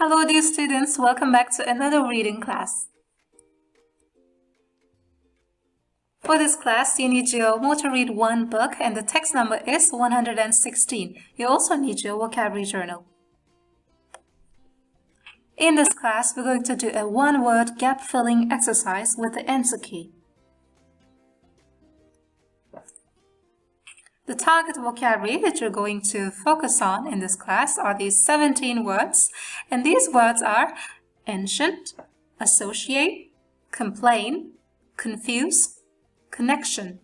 Hello dear students, welcome back to another reading class. For this class, you need your more to read one book and the text number is 116. You also need your vocabulary journal. In this class, we're going to do a one-word gap-filling exercise with the answer key. The target vocabulary that you're going to focus on in this class are these 17 words, and these words are ancient, associate, complain, confuse, connection,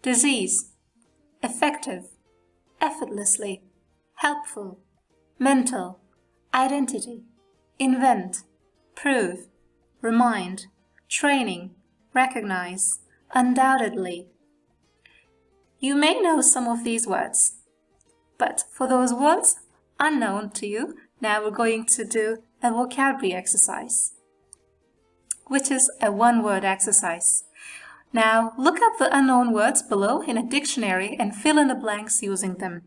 disease, effective, effortlessly, helpful, mental, identity, invent, prove, remind, training, recognize, undoubtedly. You may know some of these words, but for those words unknown to you, now we're going to do a vocabulary exercise, which is a one-word exercise. Now look up the unknown words below in a dictionary and fill in the blanks using them.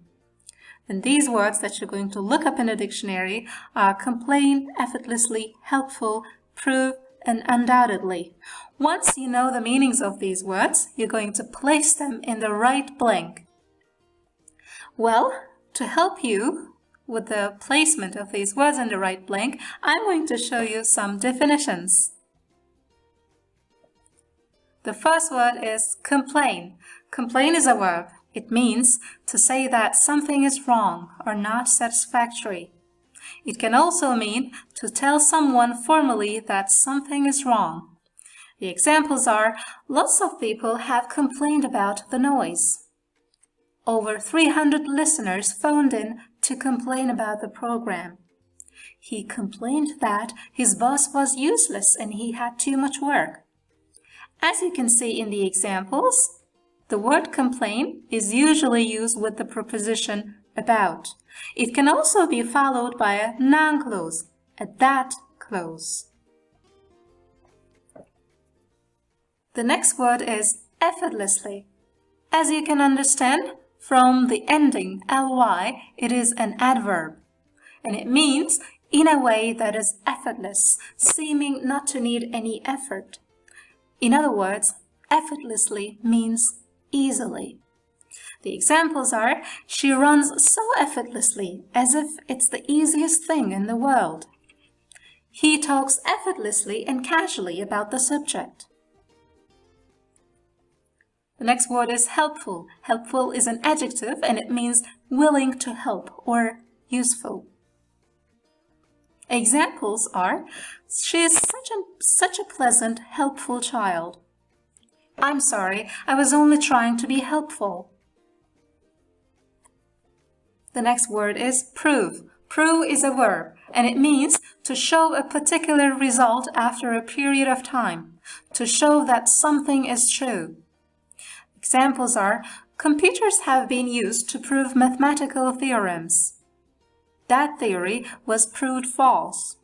And these words that you're going to look up in a dictionary are complain, effortlessly, helpful, prove, and undoubtedly. Once you know the meanings of these words, you're going to place them in the right blank. Well, to help you with the placement of these words in the right blank, I'm going to show you some definitions. The first word is complain. Complain is a verb. It means to say that something is wrong or not satisfactory. It can also mean to tell someone formally that something is wrong. The examples are, lots of people have complained about the noise. Over 300 listeners phoned in to complain about the program. He complained that his boss was useless and he had too much work. As you can see in the examples, the word complain is usually used with the preposition about. It can also be followed by a noun clause, a that clause. The next word is effortlessly. As you can understand, from the ending ly, it is an adverb, and it means in a way that is effortless, seeming not to need any effort. In other words, effortlessly means easily. The examples are, she runs so effortlessly, as if it's the easiest thing in the world. He talks effortlessly and casually about the subject. The next word is helpful. Helpful is an adjective and it means willing to help or useful. Examples are, she is such a pleasant, helpful child. I'm sorry, I was only trying to be helpful. The next word is prove. Prove is a verb, and it means to show a particular result after a period of time, to show that something is true. Examples are, computers have been used to prove mathematical theorems. That theory was proved false.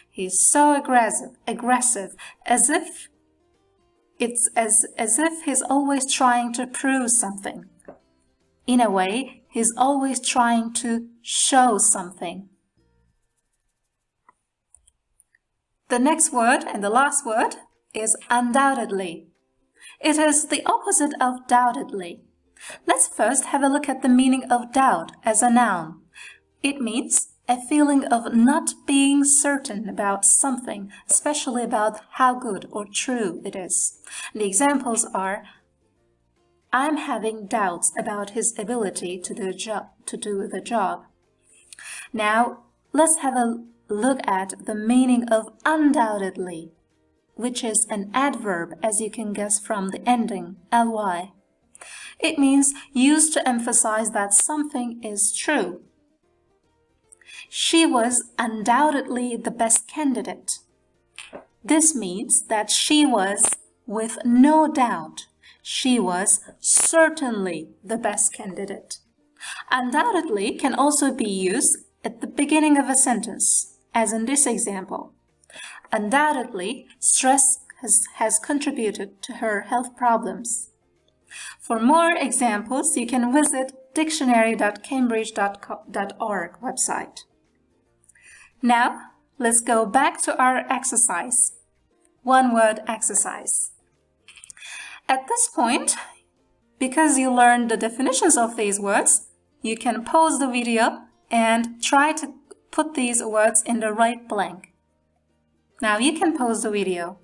He's so aggressive, as if he's always trying to prove something. In a way, he's always trying to show something. The next word and the last word is undoubtedly. It is the opposite of doubtedly. Let's first have a look at the meaning of doubt as a noun. It means a feeling of not being certain about something, especially about how good or true it is. The examples are, I'm having doubts about his ability to do the job. Now, let's have a look at the meaning of undoubtedly, which is an adverb, as you can guess from the ending, ly. It means used to emphasize that something is true. She was undoubtedly the best candidate. This means that she was with no doubt. She was certainly the best candidate. Undoubtedly can also be used at the beginning of a sentence, as in this example. Undoubtedly, stress has contributed to her health problems. For more examples, you can visit dictionary.cambridge.org website. Now, let's go back to our exercise. One-word exercise. At this point, because you learned the definitions of these words, you can pause the video and try to put these words in the right blank. Now you can pause the video.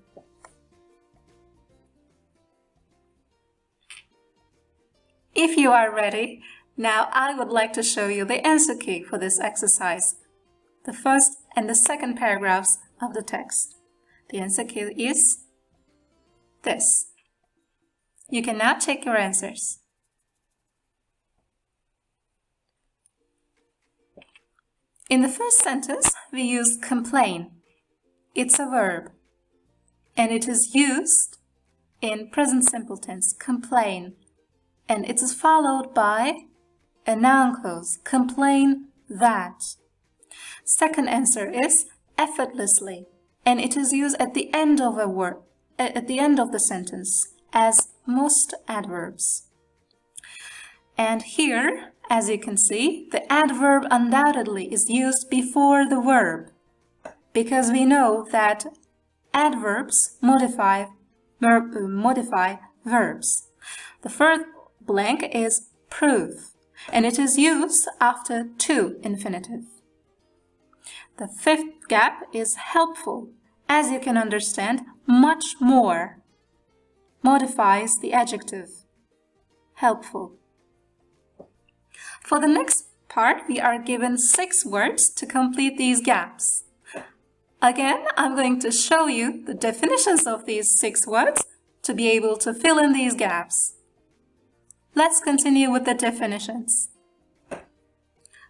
If you are ready, now I would like to show you the answer key for this exercise, the first and the second paragraphs of the text. The answer key is this. You can now check your answers. In the first sentence, we use complain. It's a verb, and it is used in present simple tense, complain, and it is followed by a noun clause, complain that. Second answer is effortlessly, and it is used at the end of a word, at the end of the sentence, as most adverbs. And here, as you can see, the adverb undoubtedly is used before the verb, because we know that adverbs modify verbs. The first blank is prove, and it is used after to infinitive. The fifth gap is helpful. As you can understand, much more modifies the adjective helpful. For the next part, we are given 6 words to complete these gaps. Again, I'm going to show you the definitions of these 6 words to be able to fill in these gaps. Let's continue with the definitions.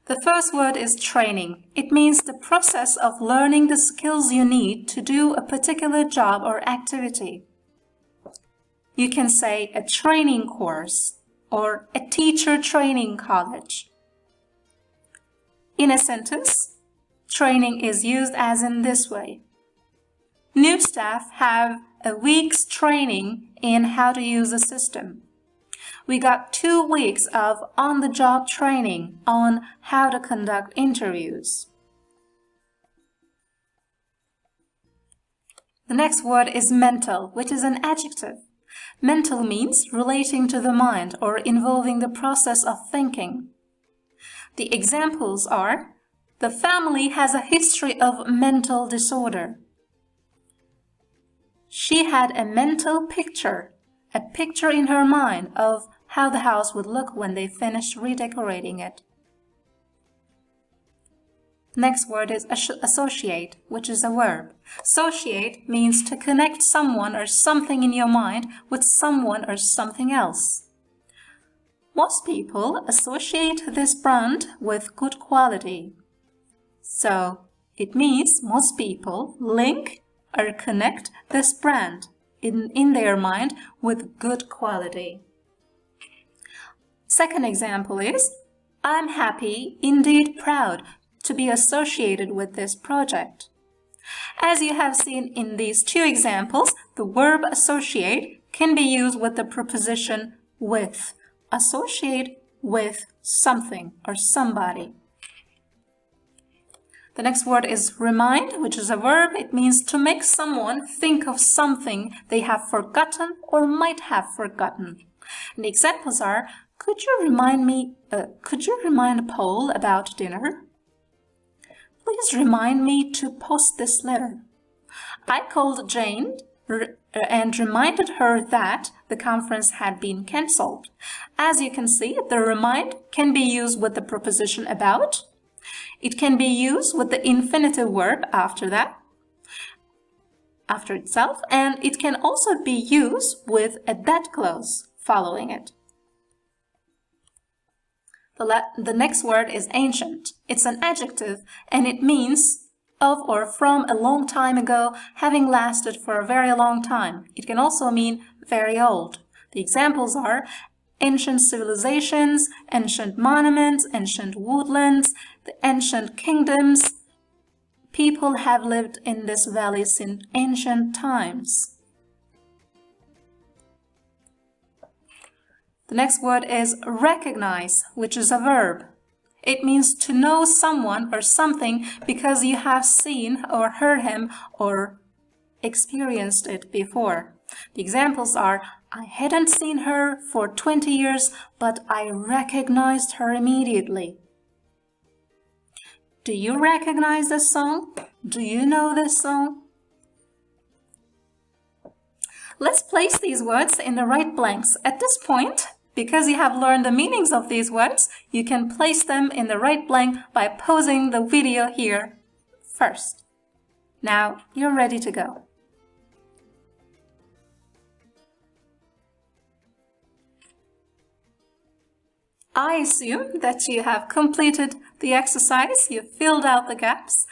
The first word is training. It means the process of learning the skills you need to do a particular job or activity. You can say a training course or a teacher training college. In a sentence, training is used as in this way. New staff have a week's training in how to use a system. We got 2 weeks of on-the-job training on how to conduct interviews. The next word is mental, which is an adjective. Mental means relating to the mind or involving the process of thinking. The examples are, the family has a history of mental disorder. She had a mental picture, a picture in her mind of how the house would look when they finished redecorating it. Next word is associate, which is a verb. Associate means to connect someone or something in your mind with someone or something else. Most people associate this brand with good quality. So, it means most people link or connect this brand in their mind with good quality. Second example is, I'm happy, indeed proud, to be associated with this project. As you have seen in these 2 examples, the verb associate can be used with the preposition with. Associate with something or somebody. The next word is remind, which is a verb. It means to make someone think of something they have forgotten or might have forgotten. And the examples are, could you remind Paul about dinner? Please remind me to post this letter. I called Jane and reminded her that the conference had been cancelled. As you can see, the remind can be used with the preposition about. It can be used with the infinitive verb after itself, and it can also be used with a that clause following it. The next word is ancient. It's an adjective, and it means of or from a long time ago, having lasted for a very long time. It can also mean very old. The examples are ancient civilizations, ancient monuments, ancient woodlands, the ancient kingdoms. People have lived in this valley since ancient times. The next word is recognize, which is a verb. It means to know someone or something because you have seen or heard him or experienced it before. The examples are, I hadn't seen her for 20 years, but I recognized her immediately. Do you recognize this song? Do you know this song? Let's place these words in the right blanks. At this point, because you have learned the meanings of these words, you can place them in the right blank by pausing the video here first. Now you're ready to go. I assume that you have completed the exercise, you filled out the gaps.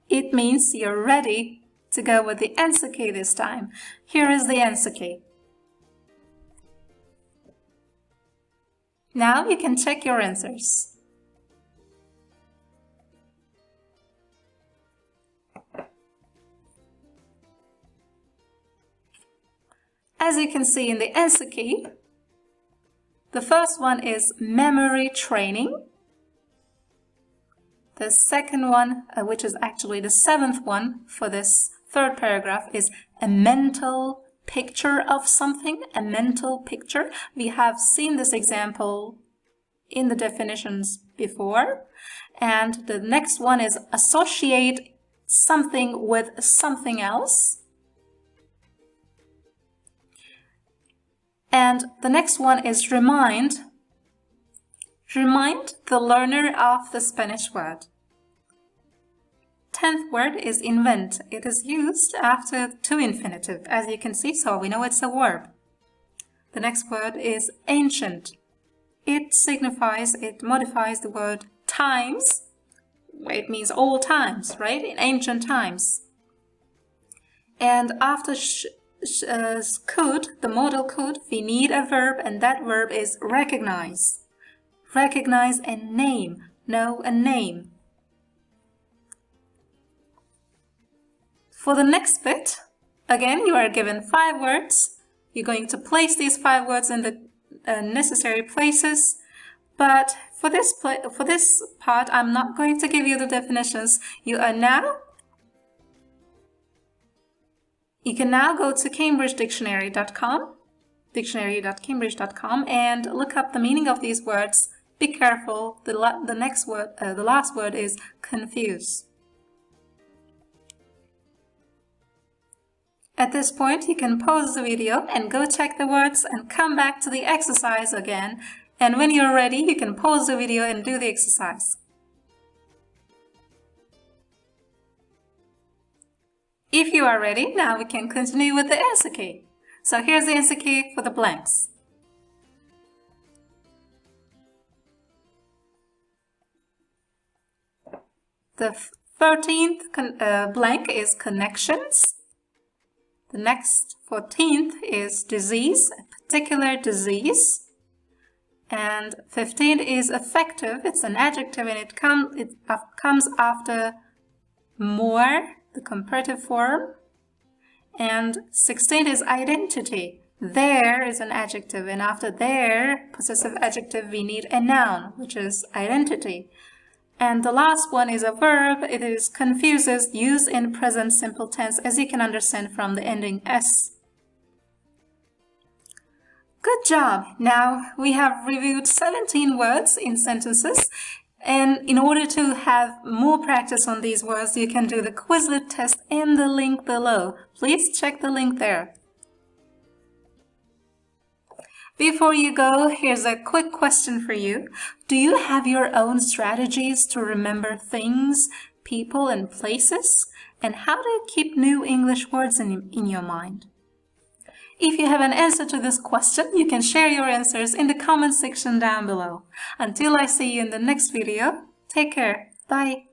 It means you're ready to go with the answer key this time. Here is the answer key. Now you can check your answers. As you can see in the answer key, the first one is memory training. The second one, which is actually the seventh one for this third paragraph, is a mental picture of something, a mental picture. We have seen this example in the definitions before. And the next one is associate something with something else. And the next one is remind. Remind the learner of the Spanish word. 10th word is invent. It is used after to infinitive, as you can see, so we know it's a verb. The next word is ancient. It modifies the word times. It means old times, right? In ancient times. And after could, the modal could, we need a verb, and that verb is recognize. Recognize and name. Know and name. For the next bit, again, you are given 5 words. You're going to place these 5 words in the necessary places. But for this part, I'm not going to give you the definitions. You can now go to cambridgedictionary.com, dictionary.cambridge.com, and look up the meaning of these words. Be careful. The last word is confuse. At this point, you can pause the video and go check the words and come back to the exercise again. And when you're ready, you can pause the video and do the exercise. If you are ready, now we can continue with the answer key. So here's the answer key for the blanks. The 13th blank is connections. The next 14th is disease, a particular disease. And 15th is affective. It's an adjective and it comes after more, the comparative form. And 16th is identity. There is an adjective, and after there, possessive adjective, we need a noun, which is identity. And the last one is a verb. It is confuses, used in present simple tense, as you can understand from the ending S. Good job! Now we have reviewed 17 words in sentences. And in order to have more practice on these words, you can do the Quizlet test in the link below. Please check the link there. Before you go, here's a quick question for you. Do you have your own strategies to remember things, people, and places? And how do you keep new English words in your mind? If you have an answer to this question, you can share your answers in the comment section down below. Until I see you in the next video, take care. Bye.